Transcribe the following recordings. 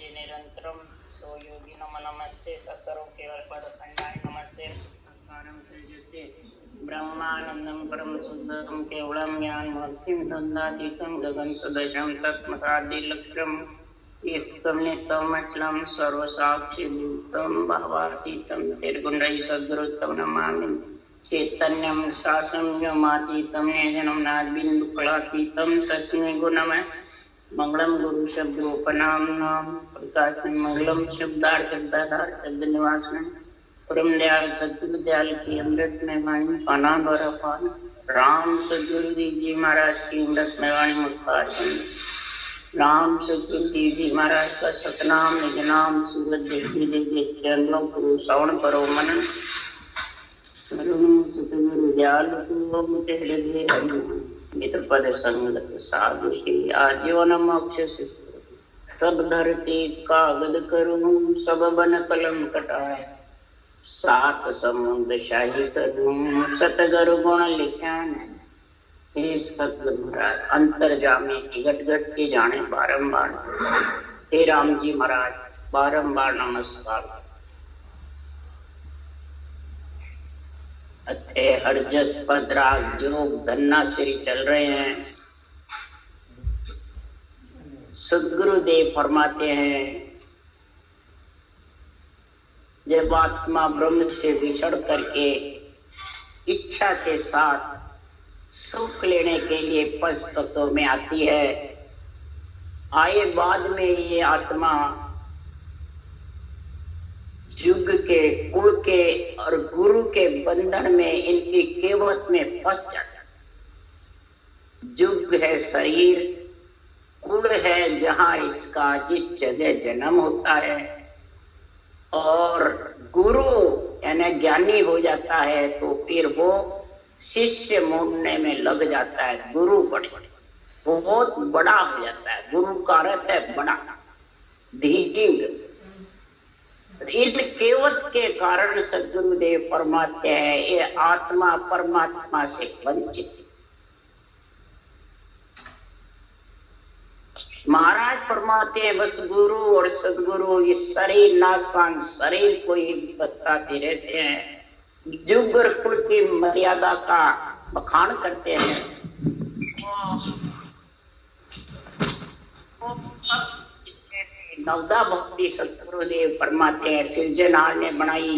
भजे निरंतरम सो योगी नम नमस्ते ससर्व केवल पद खंडाय नमस्ते नमस्कारं सृजते ब्रह्मानंदं परम शुद्धं केवलं ज्ञानमूर्तिं तद्दातीतं गगन सदृशं तत्मसादिलक्ष्यम् एकं नित्यम् अचलं सर्वसाक्षि भूतं भावातीतं निर्गुणैः सद्गुरुतं नमामि चैतन्यं शासनमातीतं निजनं नादबिन्दुकलातीतं तस्मै गुणमय मंगलम गुरु शब्दोपनाम नाम प्रकाशन मंगलम शब्दार्थ शब्दाधार शब्द निवासन परम दयाल सद्गुरु दयाल की अमृत में वाणी पाना द्वारा पान राम सद्गुरु देव जी महाराज की अमृत में वाणी मुखार राम सद्गुरु देव जी महाराज का सतनाम निज नाम सूरज देवी देवी चरणों गुरु श्रवण करो मन सतगुरु दयाल हृदय मित्रपद संगत साधु श्री आजीवन मोक्ष से सब धरती कागद करूं सब बन कलम कटाए सात समुद्र शाही करूं सतगुरु गुण लिख्यान हे सतगुरु महाराज अंतर्जामी घट घट के जाने बारंबार हे राम जी महाराज बारंबार नमस्कार। अथे हरजस पद राग योग धन्ना श्री चल रहे हैं। सदगुरुदेव फरमाते हैं जब आत्मा ब्रह्म से विछड़ करके इच्छा के साथ सुख लेने के लिए पंच तत्वों में आती है, आए बाद में ये आत्मा युग के कुल के और गुरु के बंधन में इनकी केवट में फंस जाता। युग है शरीर, कुल है जहां इसका जिस जगह जन्म होता है, और गुरु यानी ज्ञानी हो जाता है तो फिर वो शिष्य मोड़ने में लग जाता है। गुरु बहुत बड़ा हो जाता है। गुरु का अर्थ है बड़ा, धींग। इन केवट के कारण सदगुरुदेव फरमाते हैं ये आत्मा परमात्मा से वंचित। महाराज फरमाते हैं बस गुरु और सदगुरु ये शरीर नाशवान शरीर को ही बताते रहते हैं, युग और कुल की मर्यादा का बखान करते हैं। नवदा भक्ति सतगुरुदेव फरमाते हैं सृजनहार ने बनाई,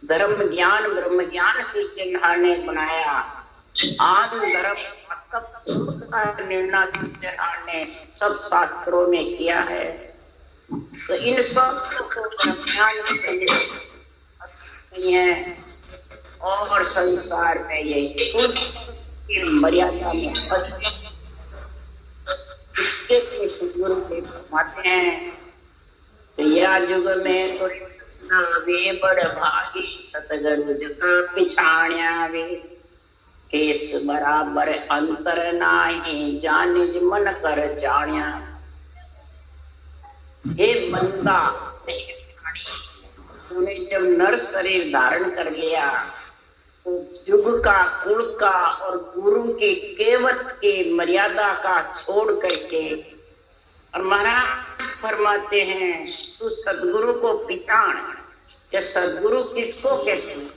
धर्म ज्ञान ब्रह्म ज्ञान सृजनहार ने बनाया, आन धर्म का निर्णय सृजनहार ने सब शास्त्रों में किया है। तो इन सब को ज्ञान नहीं है और संसार में ये खुद की मर्यादा में इसके सतगुरुदेव फरमाते हैं या युग में तो वे बड़ भागी सतगुरु जका पिछाण्या वे केस बराबर अंतर नाही जानिज मन कर जाण्या। हे बंदा तूने जब नर शरीर धारण कर लिया तो युग का कुल का और गुरु की केवट की मर्यादा का छोड़ करके, और महाराज फरमाते हैं तू सदगुरु को पहचान। कि सदगुरु किसको कहते हैं?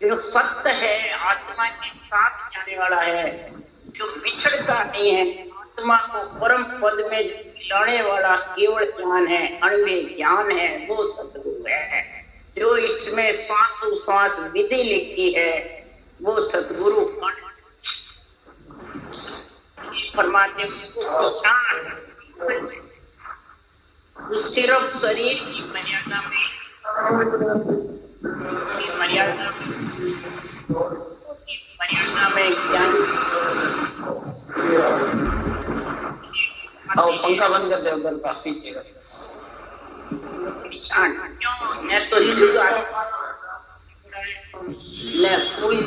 जो सत्य है, आत्मा के साथ जाने वाला है, जो बिछड़ता नहीं है, आत्मा को परम पद में जो मिलाने वाला केवल ज्ञान है, अणुमेय ज्ञान है, वो सदगुरु है। जो इसमें श्वास विधि लिखी है वो सदगुरु फरमाते उसको पहचान। सिर्फ शरीर की मर्यादा में ज्ञान। पंखा बंद कर दे उधर का पीछे का न तो जुगाड़ न कोई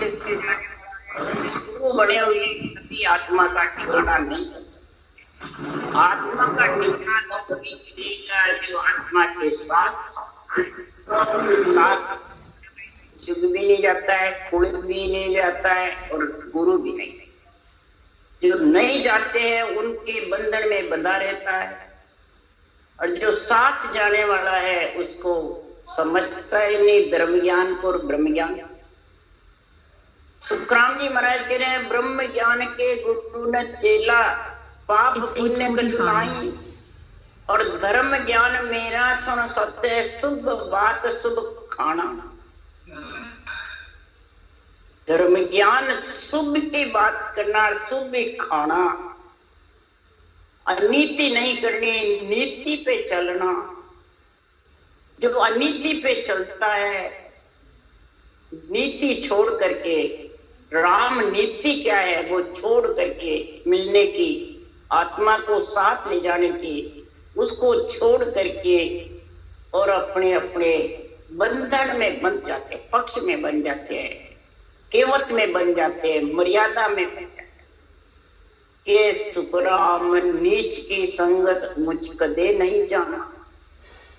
गुरु बड़े हुए कभी आत्मा का ठिकाना नहीं कर सकते। आत्मा का ठिकाना कभी मिलेगा जो आत्मा के साथ जुग भी नहीं जाता है, कुल भी नहीं जाता है और गुरु भी नहीं जाता। जो नहीं जाते हैं उनके बंधन में बंधा रहता है। और जो साथ जाने वाला है उसको समझता है नहीं धर्म ज्ञान को और ब्रह्म ज्ञान। सुखराम जी महाराज कह रहे हैं ब्रह्म ज्ञान के गुरु न चेला पाप पुण्य कठिनाई, और धर्म ज्ञान मेरा सुन सत्य शुभ बात शुभ खाना। धर्म ज्ञान शुभ की बात करना, शुभ खाना, अनीति नहीं करनी, नीति पे चलना। जो अनीति पे चलता है, नीति छोड़ करके, राम नीति क्या है वो छोड़ करके मिलने की, आत्मा को साथ ले जाने की, उसको छोड़ करके और अपने अपने बंधन में बन जाते हैं, पक्ष में बन जाते हैं, केवट में बन जाते हैं, मर्यादा में बन जाते हैं। के सुखराम नीच की संगत मुझ कदे नहीं जाना।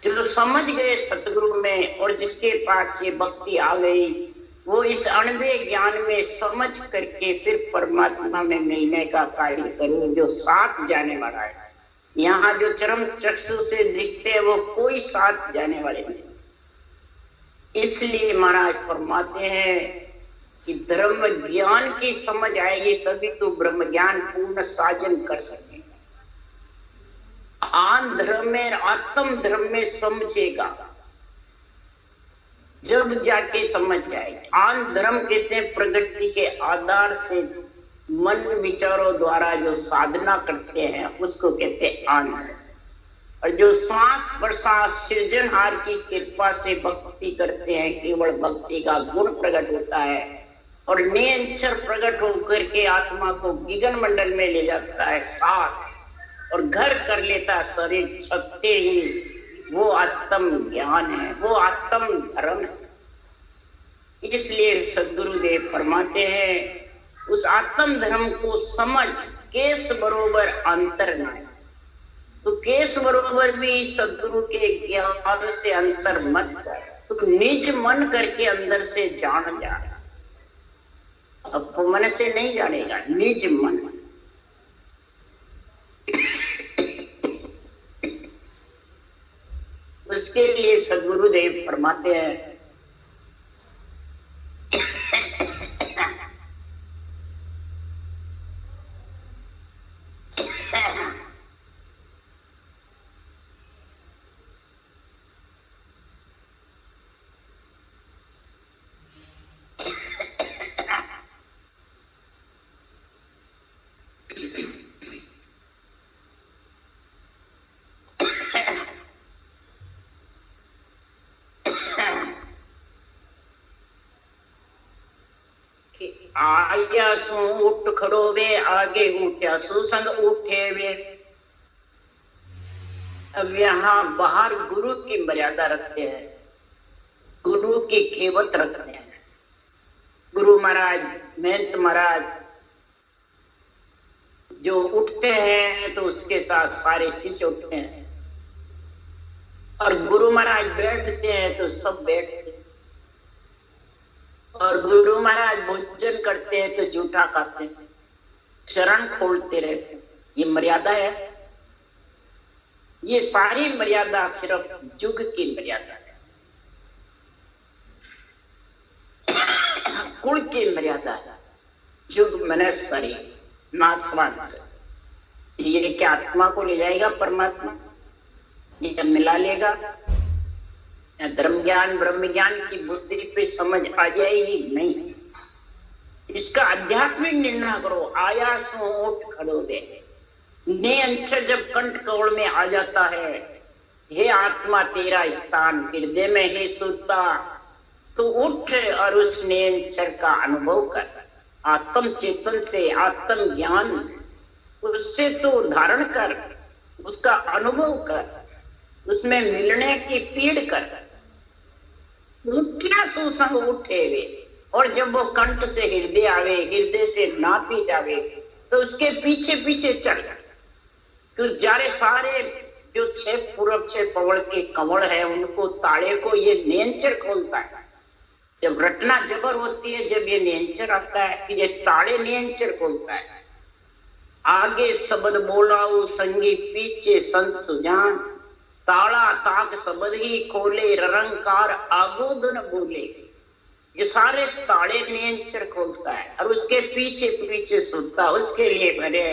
जो समझ गए सतगुरु में और जिसके पास ये भक्ति आ गई, वो इस अणवे ज्ञान में समझ करके फिर परमात्मा में मिलने का कार्य करे, जो साथ जाने वाला है। यहाँ जो चरम चक्षु से दिखते हैं वो कोई साथ जाने वाले नहीं। इसलिए महाराज फरमाते हैं कि धर्म ज्ञान की समझ आएगी तभी तो ब्रह्म ज्ञान पूर्ण साजन कर सके। आन धर्म में, आत्म धर्म में समझेगा जब जाके समझ जाएगा। आन धर्म कहते हैं प्रगति के आधार से मन विचारों द्वारा जो साधना करते हैं उसको कहते हैं आन धर्म। और जो श्वास प्रश्वास सृजनहार की कृपा से भक्ति करते हैं, केवल भक्ति का गुण प्रकट होता है और निरंतर प्रकट होकर के आत्मा को गगन मंडल में ले जाता है साथ, और घर कर लेता शरीर छकते ही, वो आत्म ज्ञान है, वो आत्म धर्म है। इसलिए सद्गुरुदेव फरमाते हैं उस आत्म धर्म को समझ, केस बरोबर अंतर न है। तो केस बरोबर भी सद्गुरु के ज्ञान से अंतर मत कर, तो निज मन करके अंदर से जान जा। अब मन से नहीं जानेगा, निज मन। उसके लिए सद्गुरुदेव फरमाते हैं आया सो उठ खड़ो वे, आगे उठा सो संग उठे वे। अब यहाँ बाहर गुरु की मर्यादा रखते हैं, गुरु की केवत रखते हैं। गुरु महाराज, महंत महाराज जो उठते हैं तो उसके साथ सारे शिष्य उठते हैं, और गुरु महाराज बैठते हैं तो सब बैठते हैं, और गुरु महाराज भोजन करते हैं तो जूठा खाते हैं, चरण खोलते रहते हैं। ये मर्यादा है। ये सारी मर्यादा सिर्फ युग की मर्यादा है, कुल की मर्यादा है। युग मैंने शरीर नासवान से, ये क्या आत्मा को ले जाएगा परमात्मा? ये मिला लेगा? धर्म ज्ञान ब्रह्म ज्ञान की बुद्धि पे समझ आ जाएगी? नहीं। इसका आध्यात्मिक निर्णय करो। आया सो उठ खड़ो दे। ने अंशर जब कंठ कौड़ में आ जाता है, हे आत्मा तेरा स्थान हृदय में है सुरता, तो उठ और उस नेंचर का अनुभव कर। आत्म चेतन से आत्म ज्ञान उससे तो धारण कर, उसका अनुभव कर, उसमें मिलने की पीड़ कर। उठिया सुसंग उठे वे, और जब वो कंठ से हृदय आवे, हृदय से नापी जावे, तो उसके पीछे पीछे चल जाए। तो जारे सारे जो 6 पूरब 6 पवड़ के कंवड़ है, उनको ताड़े को ये नेंचर खोलता है। जब रटना जबर होती है, जब ये नेंचर आता है कि ये ताड़े नेंचर खोलता है। आगे शब्द बोलाओ संगी, पीछे संत सुजान, ताला ताक शब्द ही खोले, रंकार आगो धुन बोले। ये सारे ताले नियंत्रण खोलता है और उसके पीछे पीछे सुनता, उसके लिए बने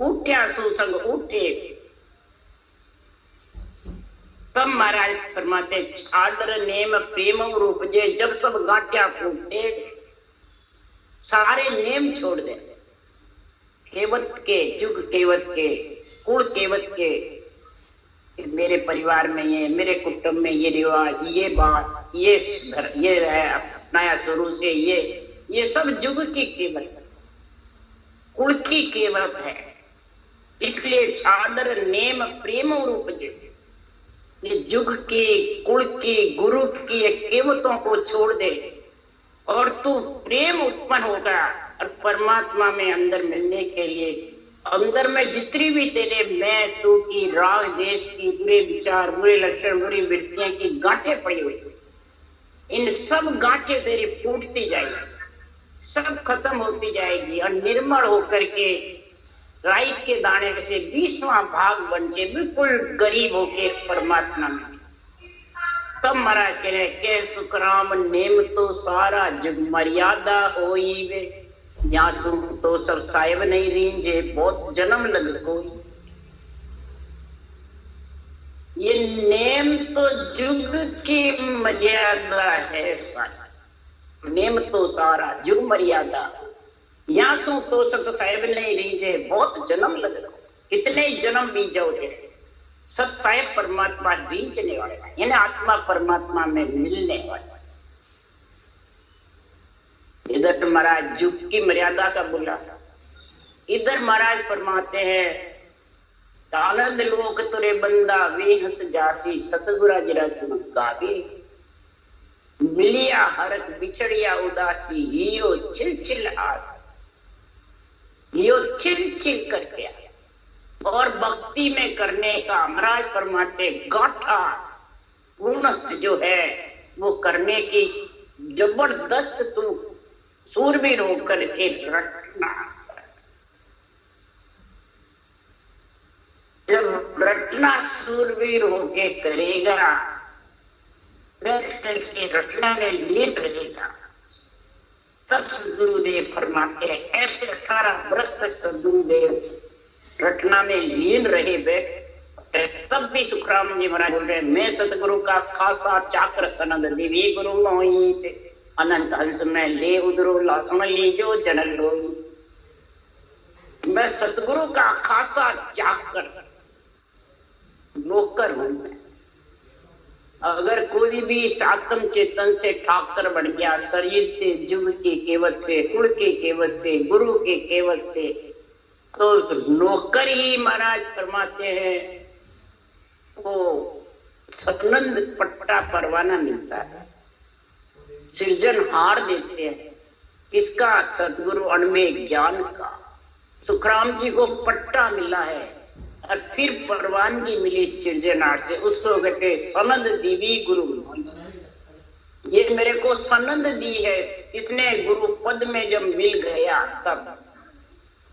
उठ्या सुसंग उठे। तब महाराज फरमाते छात्र नेम प्रेम रूप जे, जब सब गांठिया फूटे सारे नेम छोड़ दे, केवत के जुग केवत के कुल केवत के, मेरे परिवार में ये, मेरे कुटुंब में ये रिवाज, ये बात, ये है अपनाया शुरू से, ये सब जुग की केवत, कुल की केवत है। इसलिए छादर नेम प्रेम रूप जे, ये जुग की, कुल की, गुरु की केवतों को छोड़ दे और तू प्रेम उत्पन्न होगा। और परमात्मा में अंदर मिलने के लिए अंदर में जितनी भी तेरे मैं तू की राग देश की बुरे विचार, बुरे लक्षण, बुरी वृत्तियां की गांठें पड़ी हुई, इन सब गांठें तेरी फूटती जाएगी, सब खत्म होती जाएगी और निर्मल होकर के राई के दाने से 20वां भाग बन के बिल्कुल गरीब होके परमात्मा में। तब महाराज कह रहे के सुखराम नेम तो सारा जुग मर्यादा होई वे, यहाँ सुन तो सब साहेब नहीं रींजे, बहुत जन्म लग कोई। ये नेम तो जुग की मर्यादा है सारा, नेम तो सारा जुग मर्यादा, यहाँ सो तो सत साहेब नहीं रीजे, बहुत जन्म लग, कितने जन्म बीत जाओगे, सत साहेब परमात्मा रींचने वाले, यानी आत्मा परमात्मा में मिलने वाले। इधर तो महाराज जुग की मर्यादा का बोला, इधर महाराज फरमाते हैं आनंद लोक तुरे बंदा वे हंस जासी, सतगुरा जरा तुम गावे, मिलिया हरक बिछड़िया उदासी, हियो छिल छिल आग, यो छिल छिल करके आया। और भक्ति में करने का महाराज फरमाते गांठा पूर्ण जो है वो करने की जबरदस्त तू सूरबीर होकर के रटना, जब रटना सूरबीर होके करेगा, बैठ करके रटना में लीन रहेगा, तब सदगुरुदेव फरमाते हैं ऐसे 18 वर्ष तक सदगुरुदेव रटना में लीन रहे बैठ। तब भी सुखराम जी महाराज बोल रहे मैं सतगुरु का खासा चाकर सनद दिव्य गुरु मोही, अनंत हंस में ले उधरो लासुन लीजो जनल लोई। मैं सतगुरु का खासा चाकर नौकर हूं मैं। अगर कोई भी आत्म चेतन से ठाकर बन गया, शरीर से, जुग के केवत से, कुल के केवत से, गुरु के केवत से, तो नौकर ही महाराज फरमाते हैं वो सतनंद पट्टा परवाना मिलता है, सृजन हार देते हैं। किसका? सतगुरु अणमे ज्ञान का। सुखराम जी को पट्टा मिला है और फिर परवानगी मिली सृजनहार से, उसको कहते सनंद दीवी गुरु। ये मेरे को सनंद दी है, इसने गुरु पद में जब मिल गया तब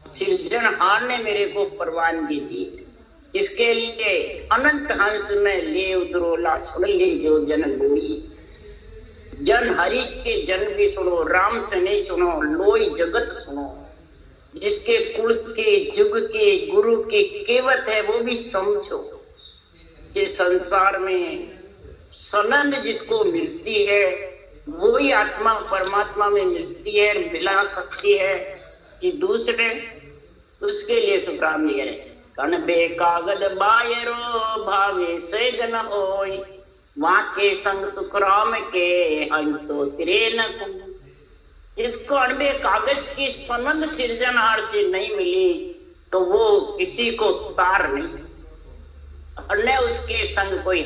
सृजनहार ने मेरे को परवानगी दी। इसके लिए अनंत हंस में ले उतरोला सुन ले जो जन लोई। जन हरि के जन भी सुनो, राम से नहीं सुनो, लोई जगत सुनो। जिसके कुल के, जुग के, गुरु के केवत है वो भी समझो कि संसार में सनंद जिसको मिलती है वो ही आत्मा परमात्मा में मिलती है, मिला सकती है कि दूसरे। उसके लिए सुखराम जी कह कन बे कागद बायरो भावे से जन होई, वहां के संग सुखराम के हंसो तिरे न। इसको अणबे कागज की सनंद सृजनहार से नहीं मिली तो वो किसी को तार नहीं सकता, और न उसके संग कोई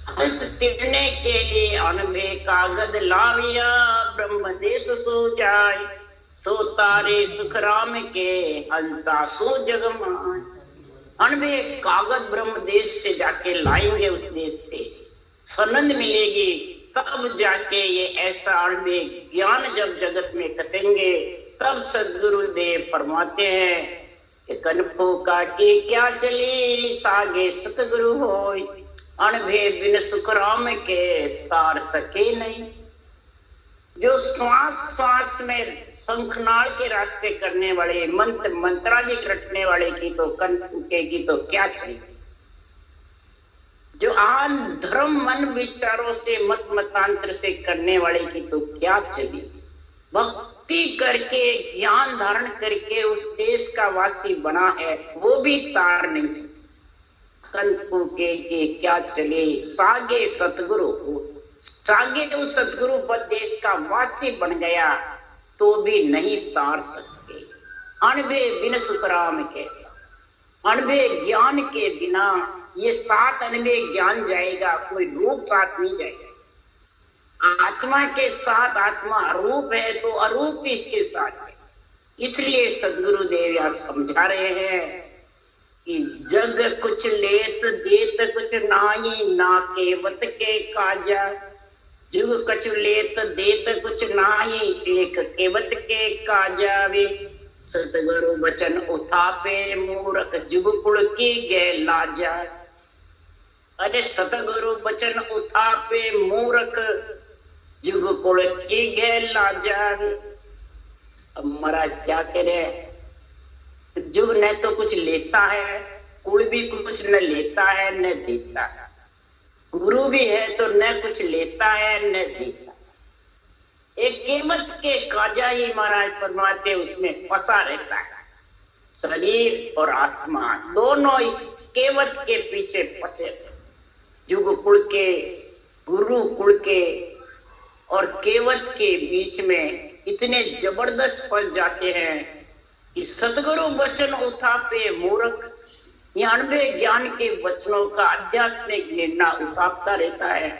हंस तिरने के लिए अणबे कागज लाविया ब्रह्म देश सो जाए, सो तारे सुखराम के हंसा को जगमाए। अणबे कागज ब्रह्म देश से जाके लाएंगे, उस देश से सनंद मिलेगी, तब जाके ये ऐसा अणबे ज्ञान जब जगत में कटेंगे, तब सदगुरुदेव फरमाते हैं कनपो काटे क्या चले सागे सतगुरु होय, अणभे बिन सुख राम के तार सके नहीं। जो श्वास श्वास में शंखनाल के रास्ते करने वाले, मंत्र मंत्रादिक रटने वाले की तो कनपुके की तो क्या चाहिए। जो आन धर्म मन विचारों से मत मतांतर से करने वाले की तो क्या चली। भक्ति करके ज्ञान धारण करके उस देश का वासी बना है, वो भी तार नहीं सकते। कनपुके के क्या चले सागे सतगुरु, सागे उस सतगुरु पर देश का वासी बन गया तो भी नहीं तार सकते। अनभे बिन सुख राम के, अनभे ज्ञान के बिना ये सात अनभे ज्ञान जाएगा, कोई रूप साथ नहीं जाएगा। आत्मा के साथ आत्मा अरूप है तो अरूप भी इसके साथ है। इसलिए सदगुरु देव यहां समझा रहे हैं कि जग कुछ लेत देत कुछ नाई, ना केवत के काजा। जुग कछु लेत देत कुछ नाई, एक केवत के काजा वे। सतगुरु बचन उठापे मूरख, जुग कुल की गे लाजा। अरे सतगुरु बचन उठापे मूरख, जुग कुल की गे लाजा। अब महाराज क्या कह रहे हैं, जुग न तो कुछ लेता है, कुल भी कुछ न लेता है न देता है। गुरु भी है तो न कुछ लेता है न देता। एक केवट के काजा ही महाराज परमात्मा उसमें फंसा रहता है। शरीर और आत्मा दोनों इस केवट के पीछे फंसे। जुग कुल के, गुरु कुल के और केवट के बीच में इतने जबरदस्त फंस जाते हैं कि सतगुरु वचन उठापे मूर्ख, ये अनबे ज्ञान के वचनों का आध्यात्मिक निर्णय उतारता रहता है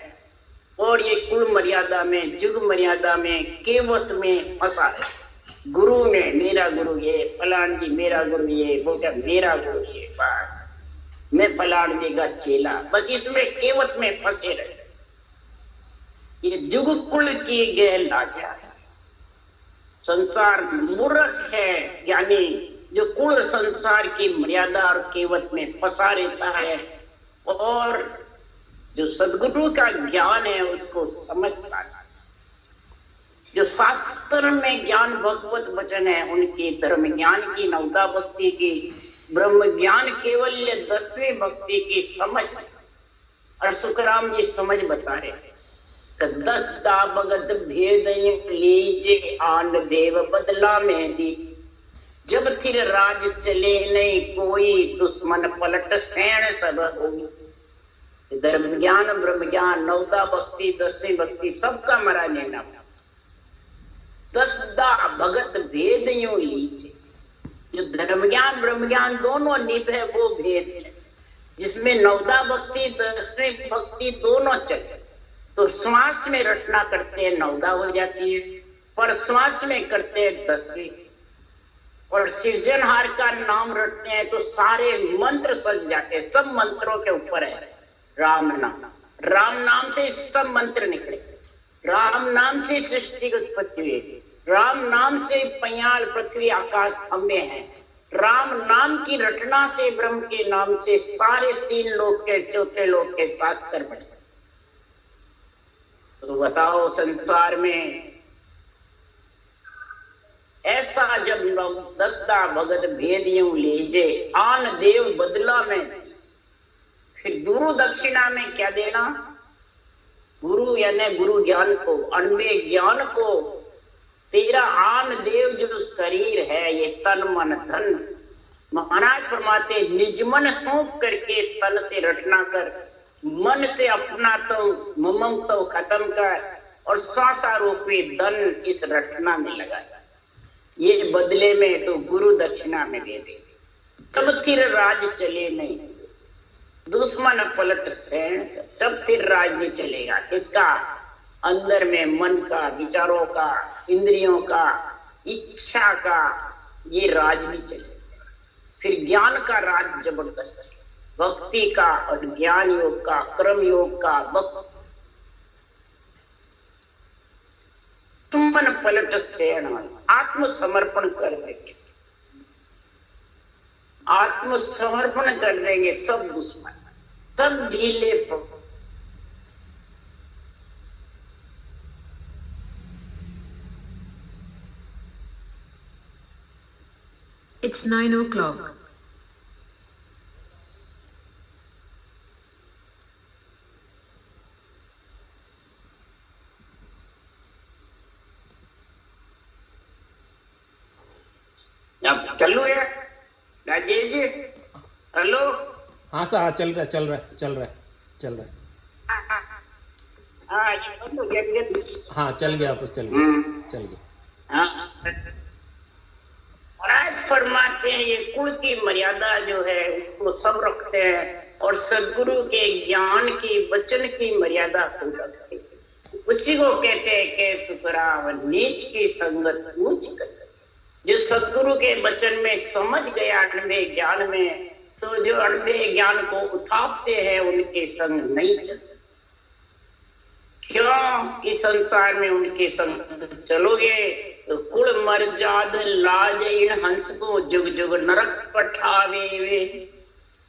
और ये कुल मर्यादा में, जुग मर्यादा में, केवट में फंसा है। गुरु ने मेरा गुरु ये, फलान जी मेरा गुरु ये, वो क्या मेरा गुरु ये, बस मैं फलान जी का चेला, बस इसमें केवट में फंसे रहे। ये जुग कुल की गए लाचार, संसार मूर्ख है, यानी जो कुल संसार की मर्यादा और केवट में फंसा रहता है और जो सदगुरु का ज्ञान है उसको समझता है। जो शास्त्र में ज्ञान भगवत वचन है उनकी, धर्म ज्ञान की, नवदा भक्ति की, ब्रह्म ज्ञान केवल 10वीं भक्ति की समझ। और सुखराम जी समझ बता रहे हैं, 10 दा भगत भेद लीजे आन देव बदला में दी। जब थिर राज चले नहीं कोई, दुश्मन पलट सैन सब होगी। धर्म ज्ञान, ब्रह्म ज्ञान, नवदा भक्ति, 10वीं भक्ति सबका मरा लेना। 10 दा भगत भेद यूं लीजिए। जो धर्म ज्ञान ब्रह्म ज्ञान दोनों निभ है वो भेद है, जिसमें नवदा भक्ति 10वीं भक्ति दोनों चले। तो श्वास में रटना करते हैं नवदा हो जाती है, पर श्वास में करते हैं 10वीं। और सृजनहार का नाम रटते हैं तो सारे मंत्र सज जाते हैं। सब मंत्रों के ऊपर है राम नाम। राम नाम से सब मंत्र निकले, राम नाम से सृष्टि की उत्पत्ति हुई, राम नाम से पयाल पृथ्वी आकाश थम्बे हैं, राम नाम की रटना से, ब्रह्म के नाम से सारे 3 लोक के, चौथे लोक के शास्त्र बने। तो बताओ संसार में ऐसा जब 10 दा भगत भेद यूं लीजे आन देव बदला में, फिर गुरु दक्षिणा में क्या देना? गुरु यानी गुरु ज्ञान को, अनबे ज्ञान को। तेरा आन देव जो शरीर है, ये तन मन धन, महाराज फरमाते निजमन सौंप करके तन से रटना कर, मन से अपना तो ममम तो खत्म कर और श्वासारूपी धन इस रटना में लगा। ये बदले में तो गुरु दक्षिणा में दे दे। तब फिर राज चले नहीं, दुश्मन पलट सैन, तब फिर राज नहीं चलेगा। किसका? अंदर में मन का, विचारों का, इंद्रियों का, इच्छा का, ये राज नहीं चलेगा। फिर ज्ञान का राज जबरदस्त है, भक्ति का और ज्ञान योग का, कर्म योग का, दुश्मन पलट सैन, आत्मसमर्पण कर दे। आत्मसमर्पण कर देंगे सब दुश्मन, सब ढीले पड़। It's 9 o'clock. अब चालू है राजेश जी? हेलो? हाँ सर, हाँ चल रहा है। हाँ चल गया, वापस चल गया। हाँ, महाराज फरमाते हैं ये कुल की मर्यादा जो है उसको सब रखते हैं और सदगुरु के ज्ञान की वचन की मर्यादा को रखते हैं। उसी को कहते हैं कि सुखराम नीच की संगत ऊंच कर। जो सदगुरु के वचन में समझ गया अणबे ज्ञान में, तो जो अणबे ज्ञान को उठाते हैं उनके संग नहीं चलते। क्यों कि संसार में उनके संग चलोगे तो कुल मर्जाद लाज इन हंस को जुग जुग नरक पठावे वे।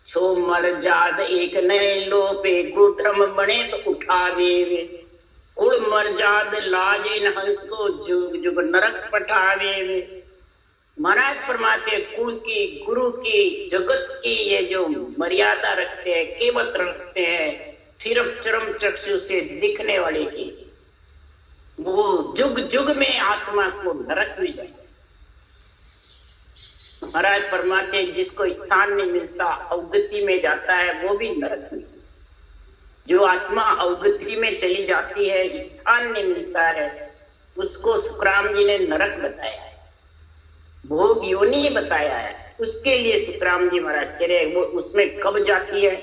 सो मर्जाद एक नए लोपे गुरुधर्म बने तो उठावे वे। कुल मर्जाद लाज इन हंस को जुग जुग नरक पठावे वे। महाराज फरमाते कुल की, गुरु की, जगत की ये जो मर्यादा रखते हैं, केवत रखते हैं, सिर्फ चरम चक्षु से दिखने वाले की, वो जुग जुग में आत्मा को नरक में जाए। महाराज फरमाते जिसको स्थान नहीं मिलता अवगति में जाता है वो भी नरक में। जो आत्मा अवगति में चली जाती है, स्थान नहीं मिलता है, उसको सुखराम जी ने नरक बताया है, भोग योनि बताया है। उसके लिए सुखराम जी महाराज कह रहे हैं वो उसमें कब जाती है,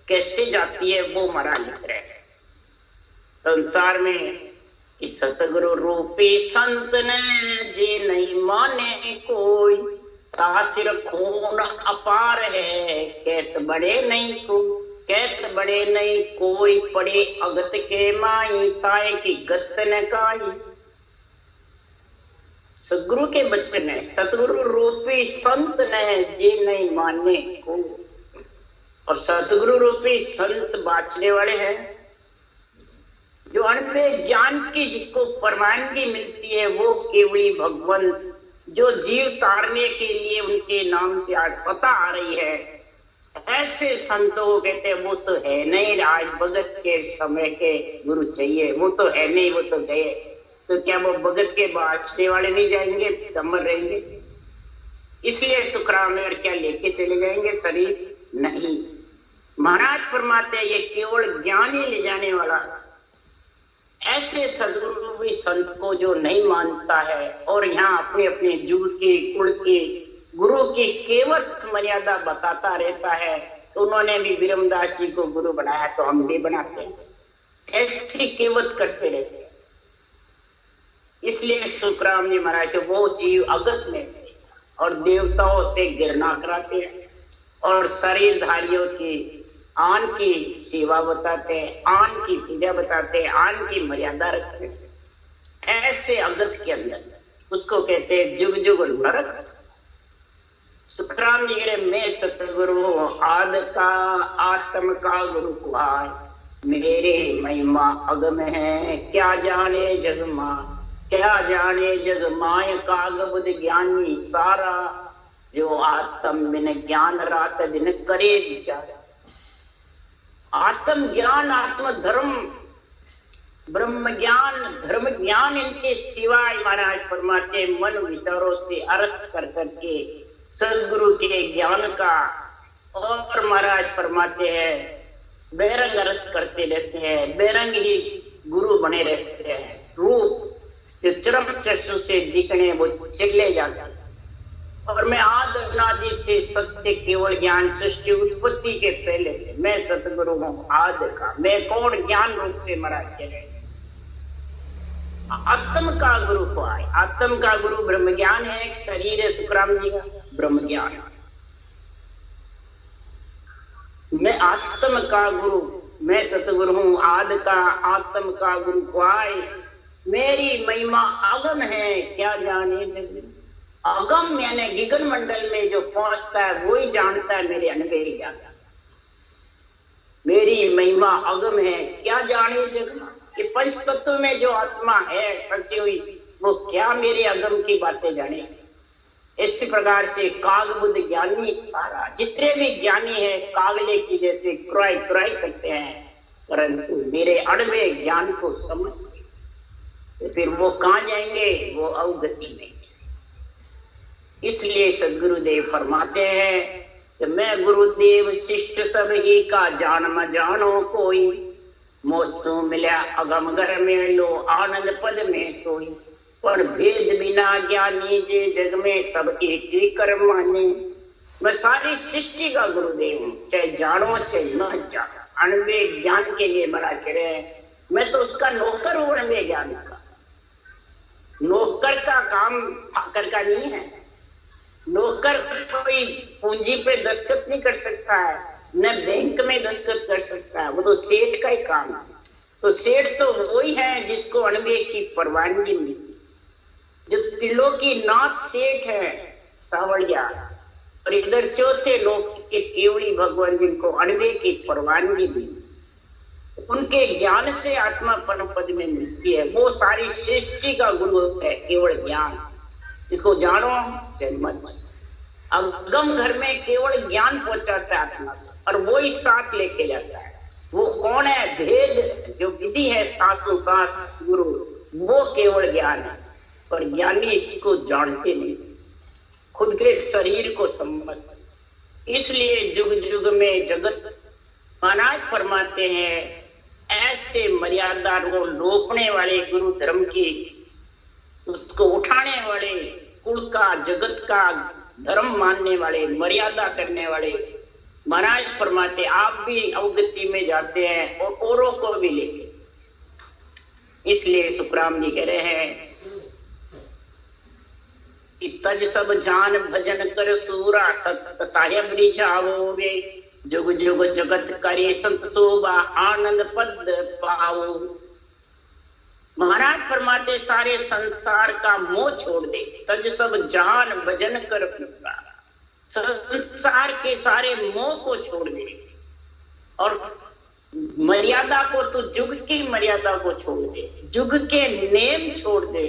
कैसे जाती है, वो महाराज लिख रहे हैं। संसार में सतगुरु रूपी संत ने जे नहीं माने कोई, तासिर खून अपार है कहत बड़े नहीं को, कहत बड़े नहीं कोई, पड़े अगत के माई ताए की गत न काई। सदगुरु के बचन है, सतगुरु रूपी संत ने जे नहीं माने को। और सतगुरु रूपी संत बाँचने वाले हैं जो अनपे ज्ञान की, जिसको परमानगी मिलती है, वो केवली भगवान जो जीव तारने के लिए उनके नाम से आज सता आ रही है। ऐसे संतों को कहते हैं वो तो है नहीं, राज भगत के समय के गुरु चाहिए, वो तो है नहीं, वो तो गए। तो क्या वो भगत के बाँचने वाले नहीं जाएंगे, अमर रहेंगे? इसलिए सुखराम में क्या लेके चले जाएंगे शरीर? नहीं। महाराज फरमाते ये केवल ज्ञान ही ले जाने वाला। ऐसे सदगुरु भी संत को जो नहीं मानता है और यहाँ अपने अपने युग के, कुल के, गुरु की केवट मर्यादा बताता रहता है, तो उन्होंने भी विरमदास जी को गुरु बनाया, तो हम भी बनाते हैं। ऐसी केवट करते रहते हैं। इसलिए सुखराम जी महाराज के वो जीव अगत में और देवताओं से गिरना कराते हैं और शरीरधारियों की आन की सेवा बताते हैं, आन की पूजा बताते हैं, आन की मर्यादा रखते हैं। ऐसे अगत के अंदर उसको कहते हैं जुग जुग नरक। सुखराम जी कह मैं सतगुरु आद का आत्म का गुरु कुहार, मेरे महिमा अगम है क्या जाने जग मां, क्या जाने जग माय काग बुध ज्ञानी सारा, जो आत्म बिन ज्ञान रात दिन करे विचार। आत्म ज्ञान, आत्म धर्म, ब्रह्म ज्ञान, धर्म ज्ञान इनके सिवाय महाराज फरमाते मन विचारों से अर्थ कर करके सदगुरु के ज्ञान का और महाराज फरमाते हैं बेरंग अर्थ करते रहते हैं, बेरंग ही गुरु बने रहते हैं। रूप जो चरम चक्षु से दिखने वो चले जाते हैं। और मैं आदि अनादि से सत्य केवल ज्ञान सृष्टि उत्पत्ति के पहले से मैं सतगुरु हूँ आदि का। मैं कौन? ज्ञान रूप से महाराज कह रहे हैं। आत्म का गुरु को आए। आत्म का गुरु ब्रह्म ज्ञान है, एक शरीर है सुखराम जी का ब्रह्म ज्ञान। मैं आत्म का गुरु, मैं सतगुरु हूँ आदि का, आत्म का गुरु को आए, मेरी महिमा अगम है क्या जाने जग। अगम यानी गिगन मंडल में जो पहुंचता है वही जानता है मेरे अनबे ज्ञान, मेरी महिमा अगम है। क्या जाने जग कि पंच तत्व में जो आत्मा है फंसी हुई, वो क्या मेरे अगम की बातें जाने। इसी प्रकार से काग बुद्ध ज्ञानी सारा, जितने भी ज्ञानी है कागले की जैसे क्राई क्राई करते हैं, परंतु मेरे अड़वे ज्ञान को समझते, तो फिर वो कहाँ जाएंगे? वो अवगति में। इसलिए सदगुरुदेव फरमाते हैं कि मैं गुरुदेव शिष्ट सब ही का जान म जानो कोई, मोसो मिला अगम घर में लो आनंद पद में सोई, पर भेद बिना ज्ञानी जे जग में सब एक ही कर्म माने। मैं सारी सृष्टि का गुरुदेव हूँ, चाहे जानो चाहे न जानो। अनबे ज्ञान के लिए बड़ा करे, मैं तो उसका नौकर हूँ। अनबे ज्ञान का नौकर का काम ठाकर का नहीं है। नौकर कोई पूंजी पे दस्तखत नहीं कर सकता है, न बैंक में दस्तखत कर सकता है, वो तो सेठ का ही काम है। तो सेठ तो वही है जिसको अनबे की परवानगी मिली। जो त्रिलोकी नाथ सेठ है सावड़िया, और इधर चौथे लोक के केवड़ी भगवान जिनको अनबे की परवानगी मिली, उनके ज्ञान से आत्मा परम पद में मिलती है। वो सारी सृष्टि का गुरु है केवल ज्ञान, इसको जानो चाहे मत। अगम घर में केवल ज्ञान पहुंचाता है आत्मा, और वो ही साथ लेके जाता है। वो कौन है? भेद जो विधि है सासु सास गुरु, वो केवल ज्ञान है। पर ज्ञानी इसको जानते नहीं, खुद के शरीर को समझते। इसलिए जुग जुग में जगत महाराज फरमाते हैं, ऐसे मर्यादा को रोकने वाले गुरु धर्म की, उसको उठाने वाले, कुल का जगत का धर्म मानने वाले, मर्यादा करने वाले महाराज फरमाते आप भी अवगति में जाते हैं और औरों को भी लेते। इसलिए सुखराम जी कह रहे हैं कि तज सब जान भजन कर सूरा, सत साहेब रिझावो वे, जुग जुग जगत करे संत शोभा, आनंद पद पाओ। महाराज फरमाते सारे संसार का मोह छोड़ दे, तज सब जान भजन कर पूरा, संसार के सारे मोह को छोड़ दे, और मर्यादा को तो जुग की मर्यादा को छोड़ दे, जुग के नेम छोड़ दे।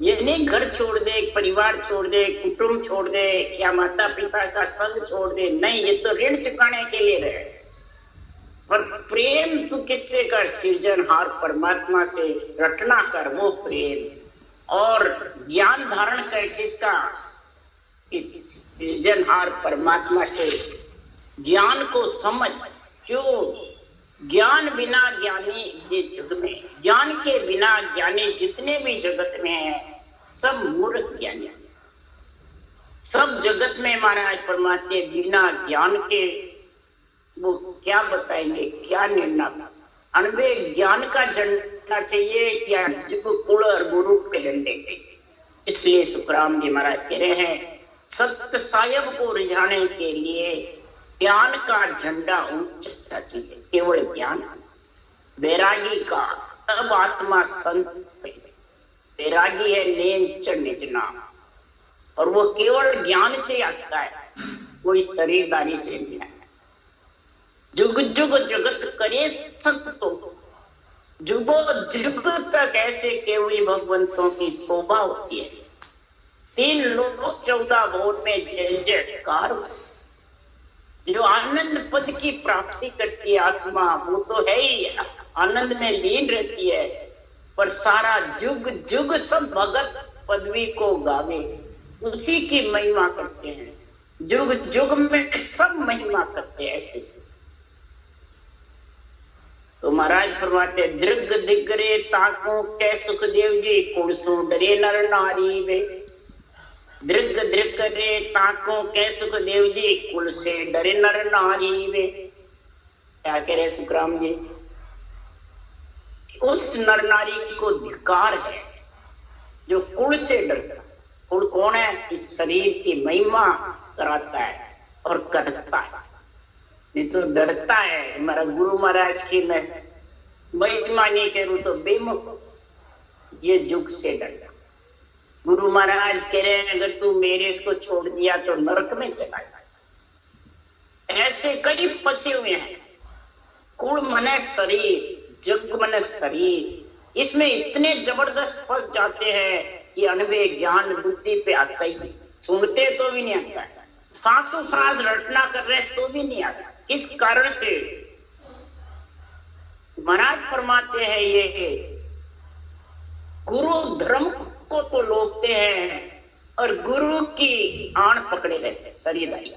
ये नहीं घर छोड़ दे, परिवार छोड़ दे, कुटुंब छोड़ दे, या माता पिता का संग छोड़ दे, नहीं, ये तो ऋण चुकाने के लिए रहे। पर प्रेम तू किससे कर? सृजनहार परमात्मा से रटना कर वो प्रेम। और ज्ञान धारण कर किसका? इस सृजनहार परमात्मा से ज्ञान को समझ। क्यों? ज्ञान बिना ज्ञानी ये जग में, ज्ञान के बिना ज्ञानी जितने भी जगत में है सब मूर्ख ज्ञानी। सब जगत में महाराज परमात्मा बिना ज्ञान के वो क्या बताएंगे, क्या निर्णय? अनबे ज्ञान का झंडा चाहिए या जिसको कुल और गुरु के झंडे चाहिए? इसलिए सुखराम जी महाराज कह रहे हैं सत्य साहेब को रिझाने के लिए ज्ञान का झंडा ऊंचा चाहिए, केवल ज्ञान। वैरागी का तब आत्मा संत, वैरागी है नेम चढ़ने नाम, और वो केवल ज्ञान से आता है, कोई शरीरदारी से नहीं है। जुग जुग जगत करे संत शोभा, जुगो जुग तक ऐसे केवली भगवंतों की शोभा होती है। 3 लोक 14 भोर में जय जयकार। जो आनंद पद की प्राप्ति करती है आत्मा, वो तो है ही आनंद में लीन रहती है, पर सारा जुग जुग सब भगत पदवी को गावे, उसी की महिमा करते हैं। जुग जुग में सब महिमा करते हैं ऐसे से। तो महाराज फरमाते दृग दिगरे ताको कै सुखदेव जी, कुड़सो डरे नर नारी वे। दृग दृग रे ताको कै सुखदेव जी, कुल से डरे नर नारी वे। क्या कह रहे सुखराम जी? उस नर नारी को धिक्कार है जो कुल से डरता। कुल कौन है? इस शरीर की महिमा कराता है और करता है, नहीं तो डरता है। हमारा गुरु महाराज की मैं महिमा नहीं करूं तो बेमुख, ये जुग से डरता। गुरु महाराज कह रहे हैं अगर तू मेरे इसको छोड़ दिया तो नरक में चला जाए। ऐसे कई फंसे हुए हैं। कुल मने शरीर, जग मने शरीर, इसमें इतने जबरदस्त फंस जाते हैं कि अनवे ज्ञान बुद्धि पे आता ही नहीं। सुनते तो भी नहीं आता, सांसों सांस रटना कर रहे तो भी नहीं आता। किस कारण से? महाराज फरमाते हैं ये गुरु धर्म को तो लोगते हैं और गुरु की आड़ पकड़े रहते हैं शरीरदारी।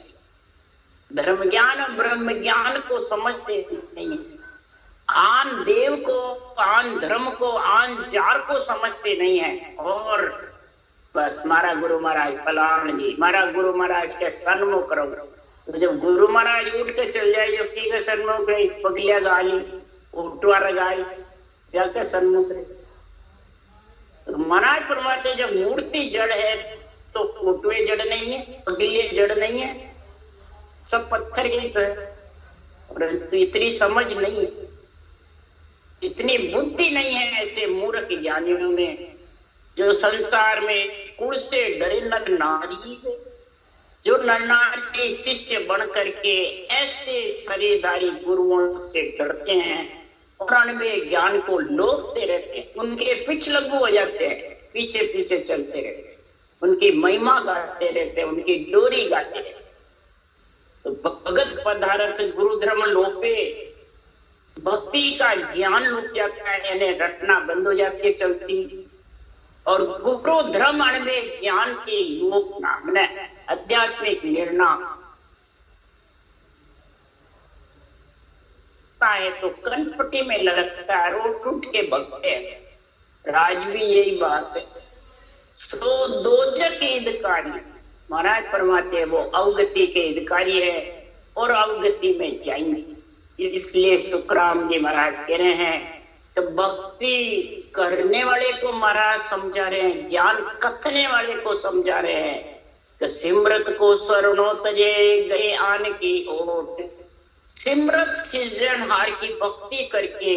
धर्म ज्ञान और ब्रह्म ज्ञान को समझते नहीं, आन देव को, आन धर्म को, आन जार को समझते नहीं है। और बस मारा गुरु महाराज फलान जी, मारा गुरु महाराज के सन्मुख रहो। तो जब गुरु महाराज उठ के चल जाए, जो के सन्मुख गई पगलिया गाली उठवा रगाई जाके सन्मुख रहे। तो महाराज फरमाते जब मूर्ति जड़ है तो फोटुए जड़ नहीं है, पगलिए जड़ नहीं है, सब पत्थर ही तो है। और तो इतनी समझ नहीं है, इतनी बुद्धि नहीं है ऐसे मूर्ख ज्ञानियों में, जो संसार में कुल से डरे नर नारी है, जो नर नारी शिष्य बन करके ऐसे शरीरधारी गुरुओं से डरते हैं और अनबे ज्ञान को लोभते रहते हैं, उनके पिछलग्गू हो जाते हैं, पीछे पीछे चलते रहते हैं, उनकी महिमा गाते रहते हैं, उनकी डोरी गाते रहते हैं। तो भगत पदार्थ गुरु धर्म लोपे, भक्ति का ज्ञान लुट जाता है, यानी रटना बंद हो जाती है चलती। और गुरु धर्म अनबे ज्ञान के योग नाम आध्यात्मिक निर्णय है तो कनपट्टी में लड़कता है, रोड टूट के भगते हैं। राज भी यही बात है। सो दोजक के अधिकारी महाराज फरमाते हैं वो अवगति के अधिकारी है और अवगति में जाएंगे। इसलिए सुखराम जी महाराज कह रहे हैं तो भक्ति करने वाले को महाराज समझा रहे हैं, ज्ञान कथने वाले को समझा रहे हैं कि सिमरत को शरणो तजे गए आन की ओट। सिमरत सृजनहार की भक्ति करके,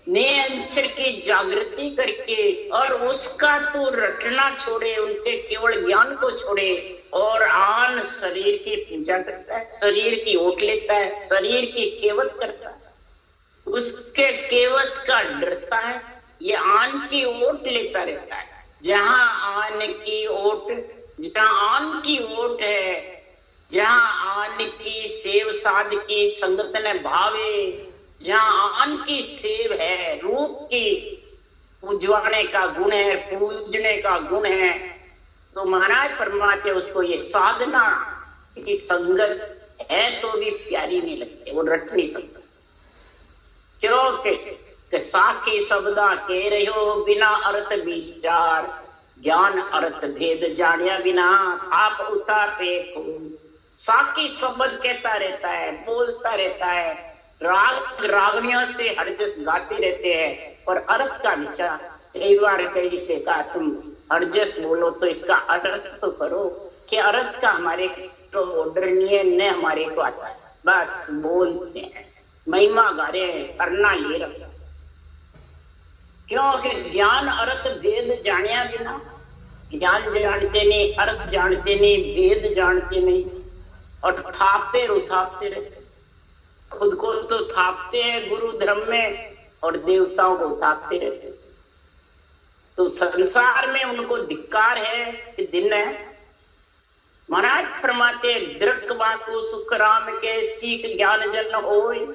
नए अक्षर की जागृति करके और उसका तू रटना छोड़े, उनके केवल ज्ञान को छोड़े और आन शरीर की पूजा करता है, शरीर की ओट लेता है, शरीर की केवत करता है, उसके केवत का डरता है, ये आन की ओट लेता रहता है। जहां आन की ओट, जहां आन की ओट है, जहां आन की सेव साध की संगत ने भावे, जहां आन की सेव है, रूप की पूजवाने का गुण है, पूजने का गुण है, तो महाराज फरमाते उसको ये साधना की संगत है तो भी प्यारी नहीं लगती, वो रट नहीं सकता। क्योंकि साखी शब्दा कह रहे हो बिना अर्थ विचार, ज्ञान अर्थ भेद जानिया बिना आप उतारे को। साखी शब्द कहता रहता है, बोलता रहता है, राग रागनियों से हरजस गाते रहते हैं, और अर्थ का विचार। कई बार कई से कहा तुम हरजस बोलो तो इसका अर्थ तो करो, कि अर्थ का हमारे को ऑर्डर नहीं है, न हमारे को आता है, बस बोलते हैं, महिमा गा रहे हैं, सरना ले रहे। क्योंकि ज्ञान अर्थ भेद जानिया बिना, ज्ञान जानते नहीं, अर्थ जानते नहीं, भेद जानते नहीं, और थापते उठापते रहते। खुद को तो थापते हैं गुरु धर्म में और देवताओं को थापते रहते। तो संसार में उनको धिक्कार है कि दिन है। महाराज फरमाते दृक वाकु सुख राम के सीख ज्ञान जन होय।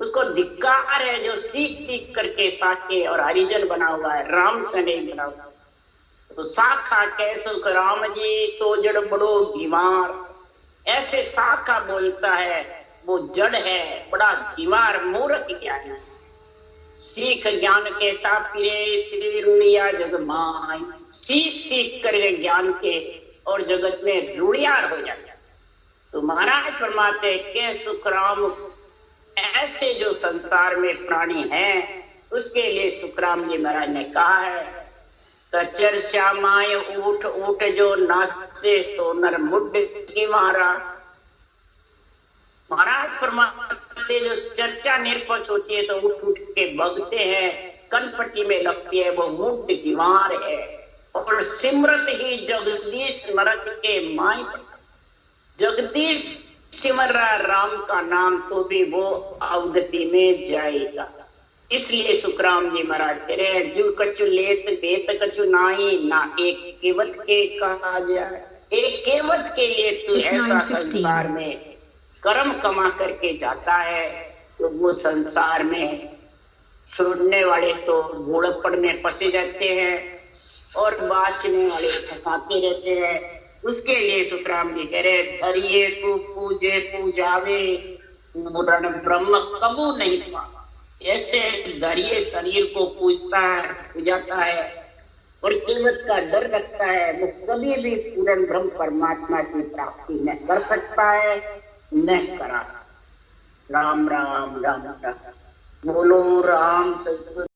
उसको धिक्कार है जो सीख सीख करके साके और हरिजन बना हुआ है, राम से नहीं बना हुआ। तो साखा के सुख राम जी सो जड़ बड़ो बीमार। ऐसे साखा बोलता है वो जड़ है, बड़ा बीमार मूर्ख ज्ञान है। सीख ज्ञान कहता फिरे श्री रुड़िया जग माय। सीख सीख कर ज्ञान के और जगत में रुड़ियार हो जाता। तो महाराज फरमाते के सुखराम ऐसे जो संसार में प्राणी हैं उसके लिए सुखराम जी महाराज ने कहा है तो चर्चा माय उठ उठ जो नाचे सोनर मुड की मारा। महाराज फरमाते जो चर्चा निरपक्ष होती है तो उठ उठ के भगते हैं, कनपट्टी में लगती है, वो मुड दीवार है। और सिमरत ही जगदीश मरत के माई। जगदीश सिमरा राम का नाम तो भी वो अवगति में जाएगा। इसलिए सुखराम जी महाराज कह रहे हैं, जो कछु लेत बेत कछु नाई, ना एक केवट के कहा जाए। एक केवट के लिए तो ऐसा संसार में कर्म कमा करके जाता है, तो वो संसार में सुनने वाले तो बूढ़पन में फंसे जाते हैं और बाँचने वाले फंसाते रहते हैं। उसके लिए सुखराम जी कह रहे, धरिए को पूजे पूजावे, पूर्ण ब्रह्म कबू नहीं पा। ऐसे धरिए शरीर को पूजाता है और कीमत का डर रखता है, वो कभी भी पूर्ण ब्रह्म परमात्मा की प्राप्ति न कर सकता है, न करा सकता। राम राम राम राम, बोलो राम सतगुरु।